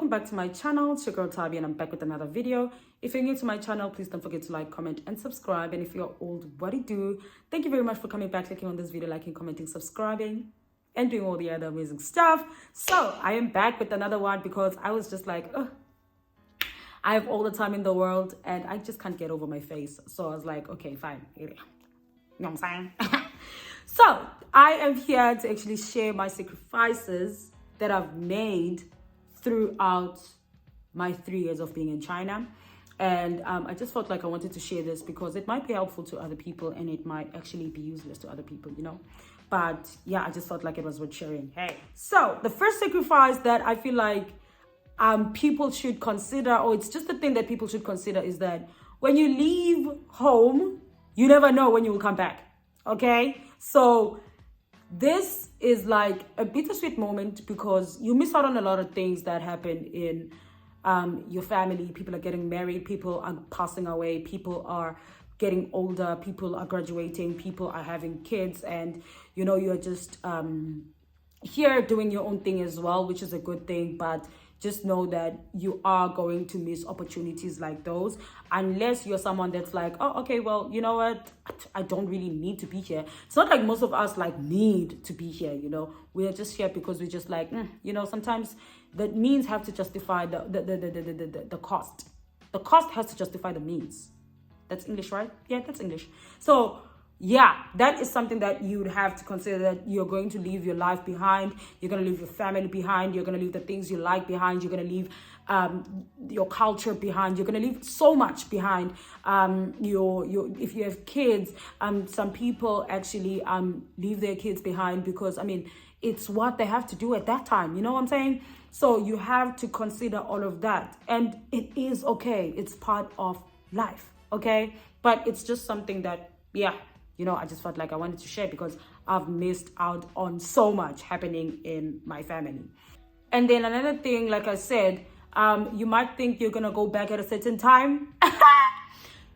welcome back to my channel. It's your girl Tabi and I'm back with another video. If you're new to my channel, please don't forget to like, comment and subscribe. And if you're old, what do you do? Thank you very much for coming back, clicking on this video, liking, commenting, subscribing and doing all the other amazing stuff. So I am back with another one because I was just like, I have all the time in the world and I just can't get over my face. So I was like, okay, fine. You know what I'm saying? So I am here to actually share my sacrifices that I've made throughout my 3 years of being in China. And I just felt like I wanted to share this because it might be helpful to other people and it might actually be useless to other people, you know. But yeah, I just felt like it was worth sharing. Hey, so the first sacrifice that I feel like people should consider, or it's just the thing that people should consider, is that when you leave home, you never know when you will come back. Okay, so this is like a bittersweet moment because you miss out on a lot of things that happen in your family. People are getting married, people are passing away, people are getting older, people are graduating, people are having kids, and you know, you're just here doing your own thing as well, which is a good thing. But just know that you are going to miss opportunities like those unless you're someone that's like, oh, okay, well, you know what, I don't really need to be here. It's not like most of us like need to be here, you know. We're just here because we're just like, you know, sometimes the means have to justify the cost. The cost has to justify the means. That's English, right? Yeah, that's English. So yeah, that is something that you would have to consider, that you're going to leave your life behind. You're going to leave your family behind. You're going to leave the things you like behind. You're going to leave your culture behind. You're going to leave so much behind. If you have kids, some people actually leave their kids behind because, I mean, it's what they have to do at that time. You know what I'm saying? So you have to consider all of that. And it is okay. It's part of life. Okay? But it's just something that, yeah, you know, I just felt like I wanted to share because I've missed out on so much happening in my family. And then another thing, like I said, you might think you're going to go back at a certain time.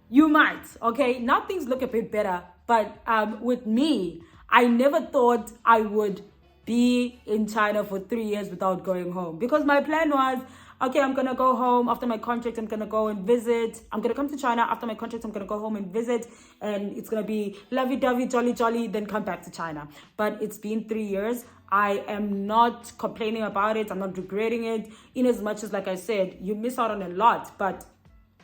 You might, okay? Now things look a bit better. But with me, I never thought I would be in China for 3 years without going home. Because my plan was, okay, I'm going to go home after my contract. I'm going to go and visit. I'm going to come to China after my contract. I'm going to go home and visit. And it's going to be lovey-dovey, jolly, then come back to China. But it's been 3 years. I am not complaining about it. I'm not regretting it. In as much as, like I said, you miss out on a lot. But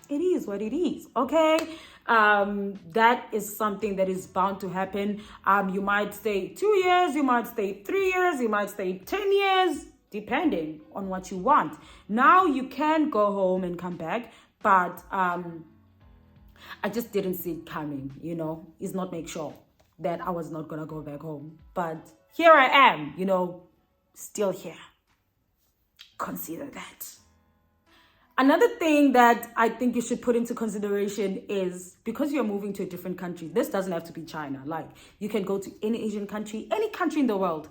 it is what it is, okay? That is something that is bound to happen. You might stay 2 years. You might stay 3 years. You might stay 10 years. Depending on what you want. Now you can go home and come back, but I just didn't see it coming, you know. It's not make sure that I was not gonna go back home. But here I am, you know, still here. Consider that. Another thing that I think you should put into consideration is, because you're moving to a different country, this doesn't have to be China. Like, you can go to any Asian country, any country in the world.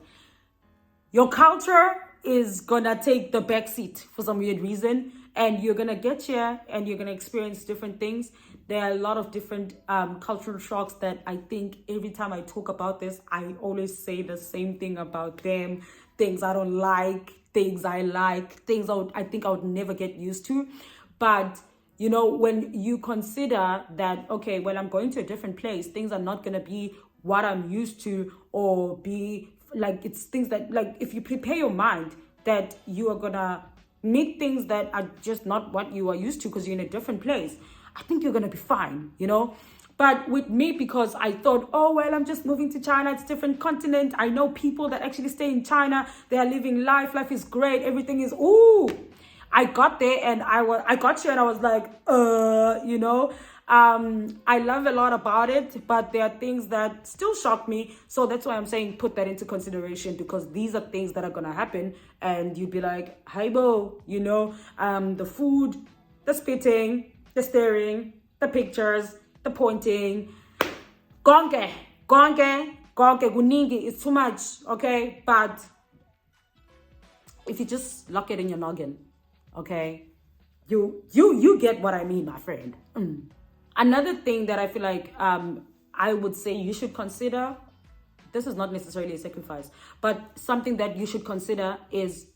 Your culture is gonna take the back seat for some weird reason, and you're gonna get here and you're gonna experience different things. There are a lot of different cultural shocks that I think every time I talk about this, I always say the same thing about them. Things I don't like, things I like, things I think I would never get used to. But you know, when you consider that, okay, well, I'm going to a different place, things are not gonna be what I'm used to, or be like, it's things that, like, if you prepare your mind that you are gonna meet things that are just not what you are used to because you're in a different place, I think you're gonna be fine, you know. But with me, because I thought, oh, well, I'm just moving to China, it's a different continent. I know people that actually stay in China, they are living life is great, everything is, ooh. I got there and I got here and I was like, you know, I love a lot about it, but there are things that still shock me. So that's why I'm saying put that into consideration, because these are things that are going to happen. And you'd be like, hi, bo, you know, the food, the spitting, the staring, the pictures, the pointing, gonke, kuningi, it's too much, okay? But if you just lock it in your noggin, okay, you get what I mean, my friend. Another thing that I feel like I would say you should consider this is not necessarily a sacrifice, but something that you should consider is,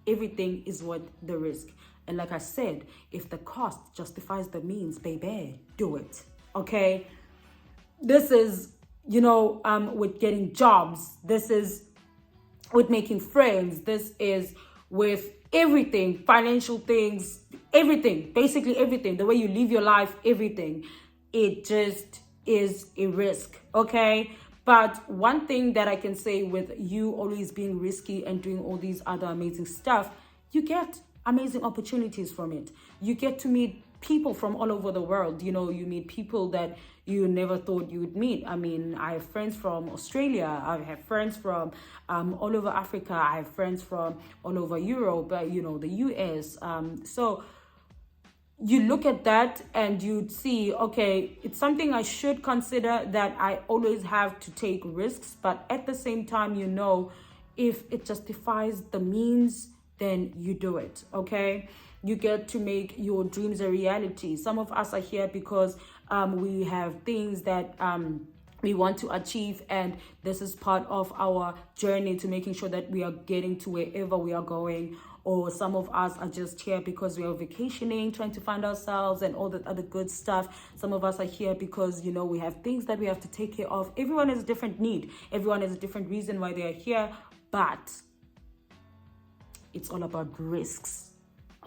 everything is worth the risk. And like I said, if the cost justifies the means, baby, do it. Okay? This is, with getting jobs. This is with making friends. This is with everything, financial things, everything, basically everything, the way you live your life, everything. It just is a risk, okay? But one thing that I can say with you always being risky and doing all these other amazing stuff, you get amazing opportunities from it. You get to meet people from all over the world. You meet people that you never thought you would meet. I mean, I have friends from Australia. I have friends from all over Africa. I have friends from all over Europe, the US. So you look at that and you'd see, okay, it's something I should consider, that I always have to take risks. But at the same time, if it justifies the means, then you do it, okay? You get to make your dreams a reality. Some of us are here because we have things that we want to achieve, and this is part of our journey to making sure that we are getting to wherever we are going. Or some of us are just here because we are vacationing, trying to find ourselves and all that other good stuff. Some of us are here because, we have things that we have to take care of. Everyone has a different need. Everyone has a different reason why they are here. But it's all about risks,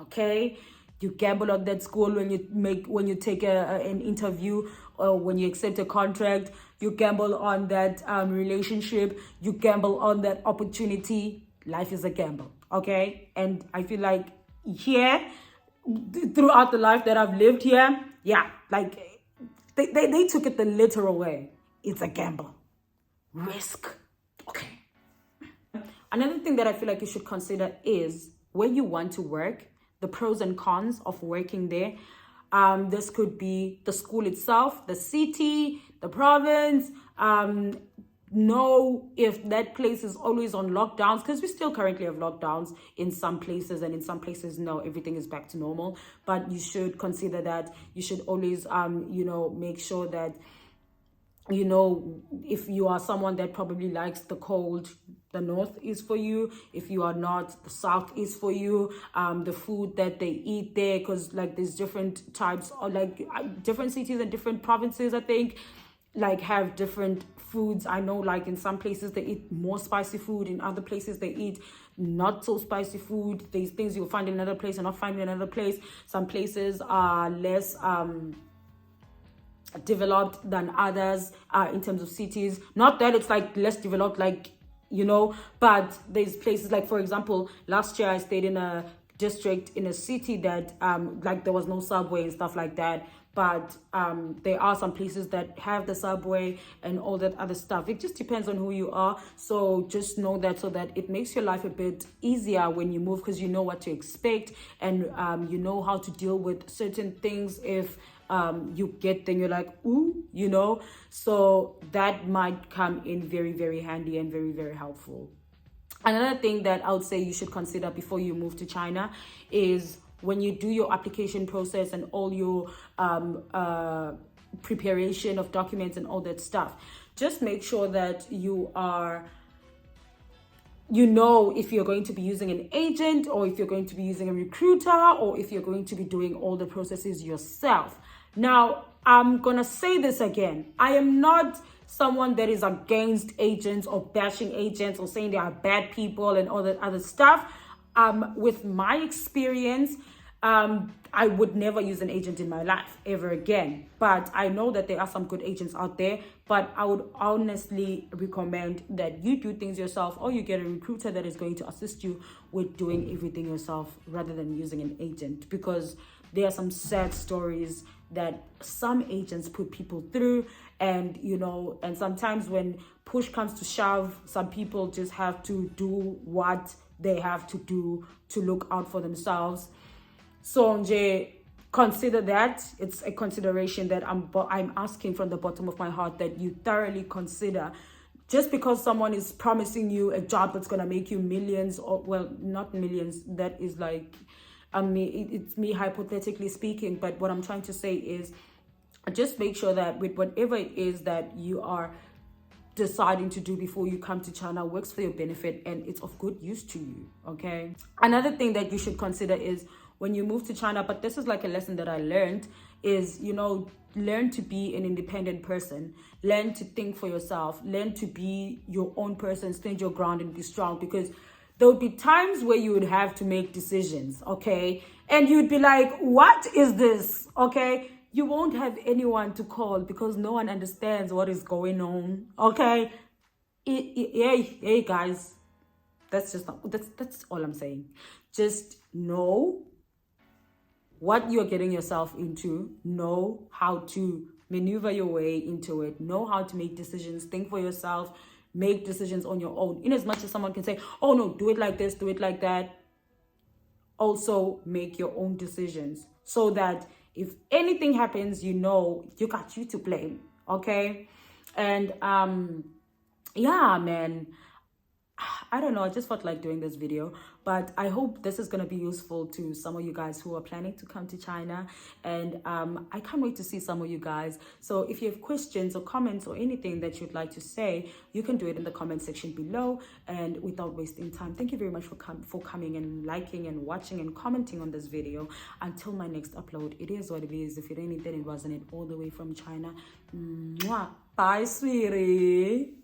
okay? You gamble on that school when you take an interview, or when you accept a contract. You gamble on that relationship. You gamble on that opportunity. Life is a gamble, okay? And I feel like here, throughout the life that I've lived here, like they took it the literal way. It's a gamble. Risk. Okay. Another thing that I feel like you should consider is where you want to work, the pros and cons of working there. This could be the school itself, the city, the province. Know if that place is always on lockdowns, because we still currently have lockdowns in some places, and in some places, no, everything is back to normal. But you should consider that. You should always, make sure that, if you are someone that probably likes the cold, the north is for you. If you are not, the south is for you. The food that they eat there, because like there's different types, or like different cities and different provinces, I think, like have different foods. I know, like in some places they eat more spicy food, in other places they eat not so spicy food. There's things you'll find in another place and not find in another place. Some places are less developed than others in terms of cities. Not that it's like less developed, like, but there's places like, for example, last year I stayed in a district in a city that like there was no subway and stuff like that. But there are some places that have the subway and all that other stuff. It just depends on who you are. So just know that, so that it makes your life a bit easier when you move, because you know what to expect, and you know how to deal with certain things if you get there, you're like, ooh, So that might come in very, very handy and very, very helpful. Another thing that I would say you should consider before you move to China is, when you do your application process and all your preparation of documents and all that stuff, just make sure that you are, if you're going to be using an agent, or if you're going to be using a recruiter, or if you're going to be doing all the processes yourself. Now, I'm gonna say this again. I am not someone that is against agents or bashing agents or saying they are bad people and all that other stuff. With my experience, I would never use an agent in my life ever again. But I know that there are some good agents out there. But I would honestly recommend that you do things yourself, or you get a recruiter that is going to assist you with doing everything yourself rather than using an agent. Because there are some sad stories that some agents put people through, and and sometimes when push comes to shove, some people just have to do what they have to do to look out for themselves. So consider that. It's a consideration that I'm asking from the bottom of my heart, that you thoroughly consider. Just because someone is promising you a job that's going to make you millions, or, well, not millions, that is like, it's me hypothetically speaking, but what I'm trying to say is, just make sure that with whatever it is that you are deciding to do before you come to China works for your benefit and it's of good use to you. Okay, another thing that you should consider is when you move to China, but this is like a lesson that I learned, is, you know, learn to be an independent person, learn to think for yourself, learn to be your own person, stand your ground and be strong, because there would be times where you would have to make decisions, okay, and you'd be like, what is this? Okay, you won't have anyone to call because no one understands what is going on. Okay, hey guys, that's all I'm saying. Just know what you're getting yourself into, know how to maneuver your way into it, know how to make decisions, think for yourself, make decisions on your own. In as much as someone can say, oh no, do it like this, do it like that, also make your own decisions so that if anything happens, you know, you got you to blame. Okay. And yeah, man, I don't know, I just felt like doing this video, but I hope this is going to be useful to some of you guys who are planning to come to China. And I can't wait to see some of you guys. So if you have questions or comments or anything that you'd like to say, you can do it in the comment section below. And without wasting time, thank you very much for coming and liking and watching and commenting on this video. Until my next upload, it is what it is. If you didn't, then it wasn't it, all the way from China. Mwah. Bye, sweetie.